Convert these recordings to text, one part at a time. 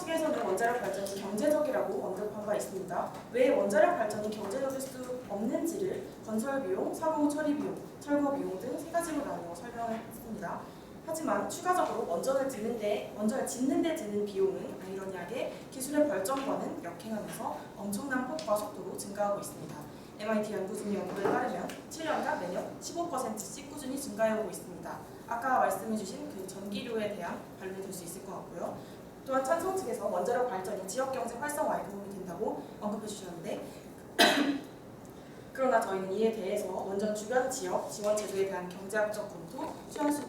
측에서는 원자력 발전이 경제적이라고 언급한 바 있습니다. 왜 원자력 발전이 경제적일 수 없는지를 건설 비용, 사고 후 처리 비용, 철거 비용 등 세 가지로 나누어 설명했습니다. 하지만 추가적으로 원전을 짓는 데 드는 비용은 아이러니하게 기술의 발전과는 역행하면서 엄청난 폭과 속도로 증가하고 있습니다. MIT 연구진 연구에 따르면 7년간 매년 15%씩 꾸준히 증가해오고 있습니다. 아까 말씀해주신 그 전기료에 대한 관련이 될 수 있을 것 같고요. 또한 찬성 측에서 원자력 발전이 지역경제 활성화에 도움이 된다고 언급해 주셨는데 그러나 저희는 이에 대해서 원전 주변 지역 지원 제도에 대한 경제학적 검토, 최한수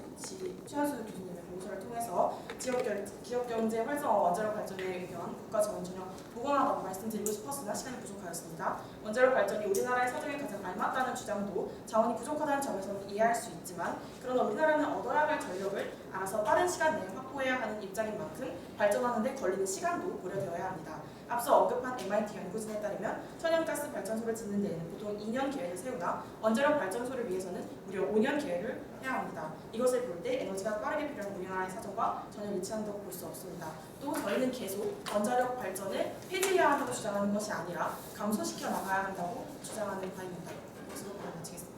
교수님의 공서를 통해서 지역경제 활성화 원자력 발전에 의한 국가 자원 전혀 보강하다고 말씀드리고 싶었으나 시간이 부족하였습니다. 원자력 발전이 우리나라의 사정에 가장 알맞다는 주장도 자원이 부족하다는 점에서는 이해할 수 있지만 그러나 우리나라는 얻어야 할 전력을 알아서 빠른 시간 내에 확보해야 하는 입장인 만큼 발전하는 데 걸리는 시간도 고려되어야 합니다. 앞서 언급한 MIT 연구진에 따르면 천연가스 발전소를 짓는 데에는 보통 2년 계획을 세우나 원자력 발전소를 위해서는 무려 5년 계획을 해야 합니다. 이것을 볼 때 에너지가 빠르게 필요한 우리나라의 사정과 전혀 일치한다고 볼 수 없습니다. 또 저희는 계속 원자력 발전을 폐지해야 한다고 주장하는 것이 아니라 감소시켜 나가야 한다고 주장하는 바입니다. 이것으로 마치겠습니다.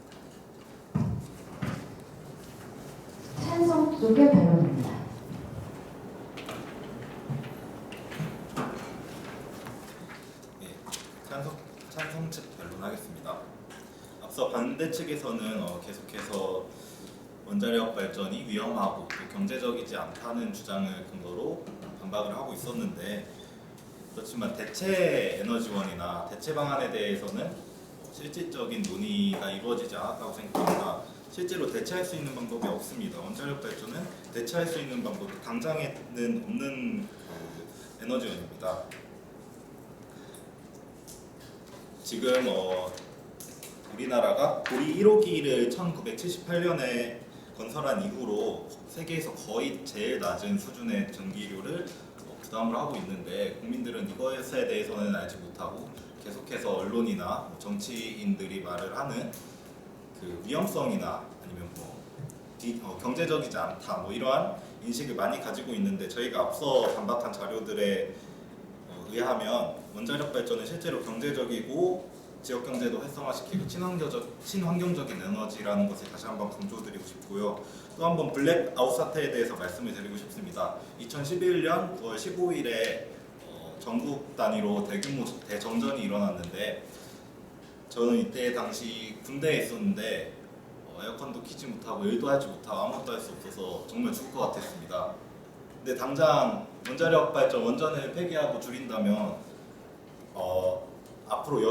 찬성 쪽의 발언입니다. 찬성 측 변론하겠습니다. 앞서 반대 측에서는 계속해서 원자력 발전이 위험하고 경제적이지 않다는 주장을 근거로 반박을 하고 있었는데 그렇지만 대체 에너지원이나 대체 방안에 대해서는 실질적인 논의가 이루어지지 않았다고 생각합니다. 실제로 대체할 수 있는 방법이 없습니다. 원자력 발전은 대체할 수 있는 방법이 당장에는 없는 에너지원입니다. 지금 우리나라가 고리 1호기를 1978년에 건설한 이후로 세계에서 거의 제일 낮은 수준의 전기료를 부담을 하고 있는데 국민들은 이것에 대해서는 알지 못하고 계속해서 언론이나 정치인들이 말을 하는 그 위험성이나 아니면 경제적이지 않다 이러한 인식을 많이 가지고 있는데 저희가 앞서 반박한 자료들에 의하면 원자력 발전은 실제로 경제적이고 지역 경제도 활성화시키고 친환경적인 에너지라는 것을 다시 한번 강조드리고 싶고요. 또 한번 블랙아웃 사태에 대해서 말씀을 드리고 싶습니다. 2011년 9월 15일에 전국 단위로 대규모 대정전이 일어났는데 저는 이때 당시 군대에 있었는데 에어컨도 켜지 못하고 일도 하지 못하고 아무것도 할 수 없어서 정말 죽을 것 같았습니다. 근데 당장 원자력 발전 원전을 폐기하고 줄인다면 앞으로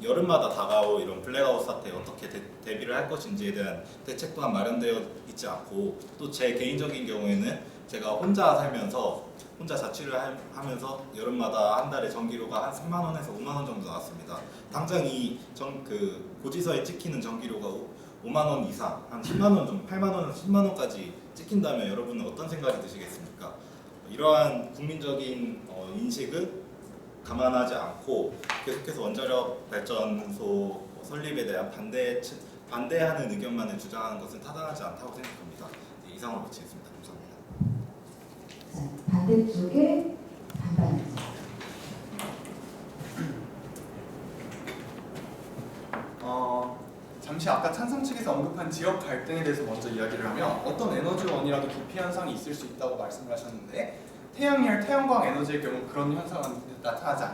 여름마다 다가올 이런 블랙아웃 사태에 어떻게 대비를 할 것인지에 대한 대책 또한 마련되어 있지 않고 또 제 개인적인 경우에는 제가 혼자 살면서 혼자 자취를 하면서 여름마다 한 달에 전기료가 한 3만 원에서 5만 원 정도 나왔습니다. 당장 고지서에 찍히는 전기료가 5만 원 이상, 한 10만 원 정도, 8만 원에서 10만 원까지 찍힌다면 여러분은 어떤 생각이 드시겠습니까? 이러한 국민적인 인식을 감안하지 않고 계속해서 원자력 발전소 설립에 대한 반대하는 의견만을 주장하는 것은 타당하지 않다고 생각합니다. 이상으로 마치겠습니다. 감사합니다. 반대쪽에 반반입니다. 잠시 아까 찬성 측에서 언급한 지역 갈등에 대해서 먼저 이야기를 하면 어떤 에너지원이라도 기피 현상이 있을 수 있다고 말씀을 하셨는데 태양열, 태양광 에너지의 경우 그런 현상은 나타나지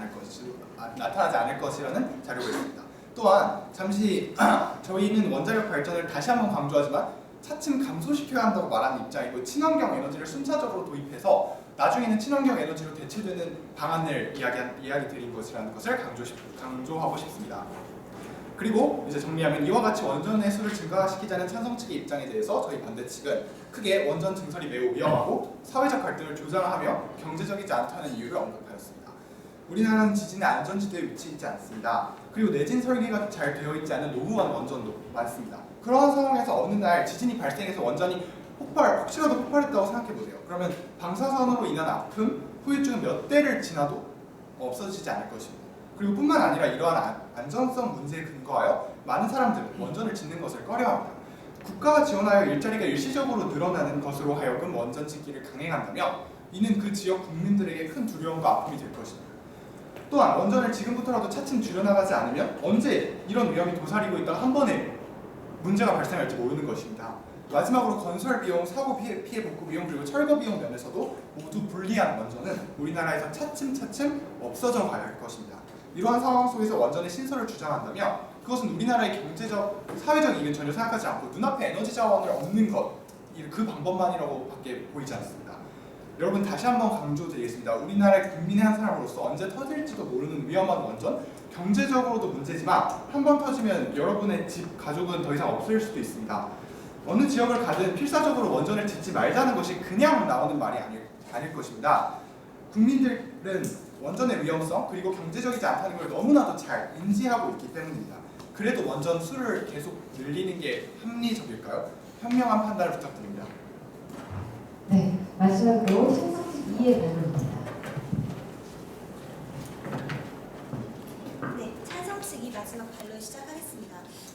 않을 것이라는 자료가 있습니다. 또한 잠시 저희는 원자력 발전을 다시 한번 강조하지만 차츰 감소시켜야 한다고 말하는 입장이고 친환경 에너지를 순차적으로 도입해서 나중에는 친환경 에너지로 대체되는 방안을 이야기 드린 것이라는 것을 강조하고 싶습니다. 그리고 이제 정리하면 이와 같이 원전의 수를 증가시키자는 찬성 측의 입장에 대해서 저희 반대 측은 크게 원전 증설이 매우 위험하고 사회적 갈등을 조장하며 경제적이지 않다는 이유를 언급하였습니다. 우리나라는 지진의 안전지대에 위치해 있지 않습니다. 그리고 내진 설계가 잘 되어 있지 않은 노후한 원전도 많습니다. 그러한 상황에서 어느 날 지진이 발생해서 원전이 혹시라도 폭발했다고 생각해보세요. 그러면 방사선으로 인한 아픔, 후유증은 몇 대를 지나도 없어지지 않을 것입니다. 그리고 뿐만 아니라 이러한 안전성 문제에 근거하여 많은 사람들은 원전을 짓는 것을 꺼려합니다. 국가가 지원하여 일자리가 일시적으로 늘어나는 것으로 하여금 원전 짓기를 강행한다며 이는 그 지역 국민들에게 큰 두려움과 아픔이 될 것입니다. 또한 원전을 지금부터라도 차츰 줄여나가지 않으면 언제 이런 위험이 도사리고 있다가 한 번에 문제가 발생할지 모르는 것입니다. 마지막으로 건설 비용, 사고 피해 복구 비용 그리고 철거 비용 면에서도 모두 불리한 원전은 우리나라에서 차츰 없어져 가야 할 것입니다. 이러한 상황 속에서 원전의 신설을 주장한다면 그것은 우리나라의 경제적, 사회적 이익은 전혀 생각하지 않고 눈앞에 에너지 자원을 얻는 것, 그 방법만이라고 밖에 보이지 않습니다. 여러분 다시 한번 강조드리겠습니다. 우리나라의 국민의 한 사람으로서 언제 터질지도 모르는 위험한 원전, 경제적으로도 문제지만 한 번 터지면 여러분의 집, 가족은 더 이상 없을 수도 있습니다. 어느 지역을 가든 필사적으로 원전을 짓지 말자는 것이 그냥 나오는 말이 아닐 것입니다. 국민들은 원전의 위험성 그리고 경제적이지 않다는 걸 너무나도 잘 인지하고 있기 때문입니다. 그래도 원전 수를 계속 늘리는 게 합리적일까요? 현명한 판단을 부탁드립니다. 네, 마지막으로 찬성특 2의 발언입니다. 네, 찬성 측이 마지막 반론 시작하겠습니다.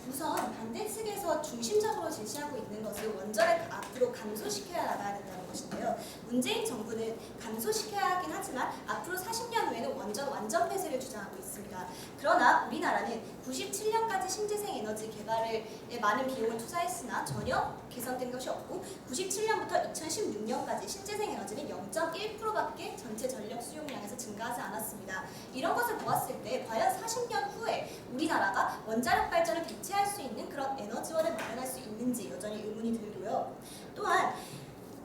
우선 반대 측에서 중심적으로 제시하고 있는 것은 원전을 앞으로 감소시켜야 나가야 된다는 것인데요. 문재인 정부는 감소시켜야 하긴 하지만 앞으로 40년 후에는 원전 완전 폐쇄를 주장하고 있습니다. 그러나 우리나라는 97년까지 신재생 에너지 개발에 많은 비용을 투자했으나 전혀 개선된 것이 없고 97년부터 2016년까지 신재생 에너지는 0.1%밖에 전체 전력 수용량에서 증가하지 않았습니다. 이런 것을 보았을 때 과연 40년 후에 우리나라가 원자력 발전을 대체할 수 있는 그런 에너지원을 마련할 수 있는지 여전히 의문이 들고요. 또한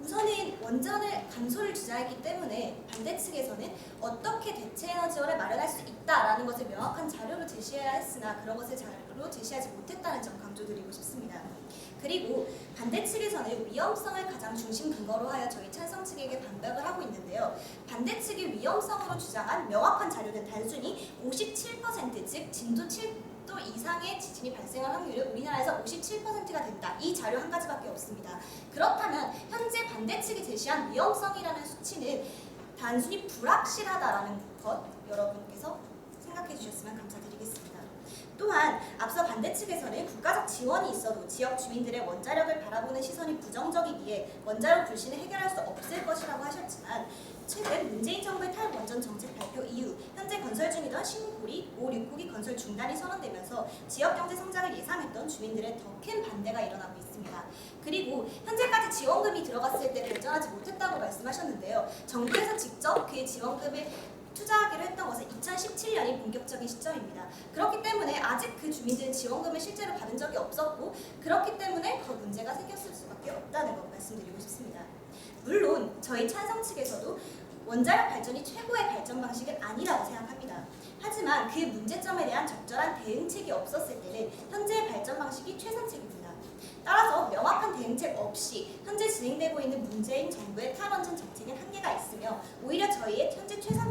우선은 원전을 감소를 주장했기 때문에 반대 측에서는 어떻게 대체 에너지원을 마련할 수 있다라는 것을 명확한 자료로 제시해야 했으나 그런 것을 자료로 제시하지 못했다는 점 강조드리고 싶습니다. 그리고 반대 측에서는 위험성을 가장 중심 근거로 하여 저희 찬성 측에게 반박을 하고 있는데요. 반대 측이 위험성으로 주장한 명확한 자료는 단순히 57% 즉 진도 7도 이상의 지진이 발생할 확률은 우리나라에서 57%가 된다. 이 자료 한 가지밖에 없습니다. 그렇다면 현재 반대 측이 제시한 위험성이라는 수치는 단순히 불확실하다라는 것 여러분께서 생각해 주셨으면 감사드리겠습니다. 또한 앞서 반대 측에서는 국가적 지원이 있어도 지역 주민들의 원자력을 바라보는 시선이 부정적이기에 원자력 불신을 해결할 수 없을 것이라고 하셨지만 최근 문재인 정부의 탈원전 정책 발표 이후 현재 건설 중이던 신고리 5, 6호기 건설 중단이 선언되면서 지역 경제 성장을 예상했던 주민들의 더 큰 반대가 일어나고 있습니다. 그리고 현재까지 지원금이 들어갔을 때 발전하지 못했다고 말씀하셨는데요. 정부에서 직접 그 지원금을 투자하기로 했던 것은 2017년이 본격적인 시점입니다. 그렇기 때문에 아직 그 주민들은 지원금을 실제로 받은 적이 없었고 그렇기 때문에 더 문제가 생겼을 수밖에 없다는 것 말씀드리고 싶습니다. 물론 저희 찬성 측에서도 원자력 발전이 최고의 발전 방식은 아니라고 생각합니다. 하지만 그 문제점에 대한 적절한 대응책이 없었을 때는 현재의 발전 방식이 최선책입니다. 따라서 명확한 대응책 없이 현재 진행되고 있는 문재인 정부의 탈원전 정책은 한계가 있으며 오히려 저희의 현재 최선